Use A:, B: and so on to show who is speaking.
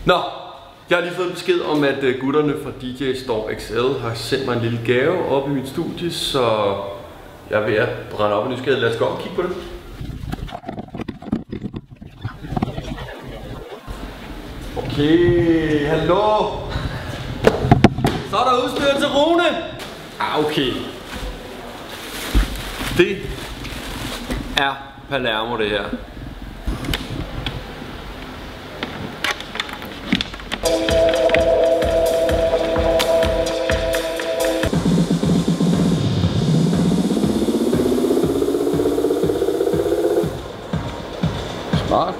A: Nå, jeg har lige fået en besked om, at gutterne fra DJ Store XL har sendt mig en lille gave op i mit studie, så jeg er ved at brænde op i nysgerrighed. Lad os gå op og kigge på det. Okay, hallo. Så er der udstyr til Rune. Okay. Det er Palermo, det her. Smart.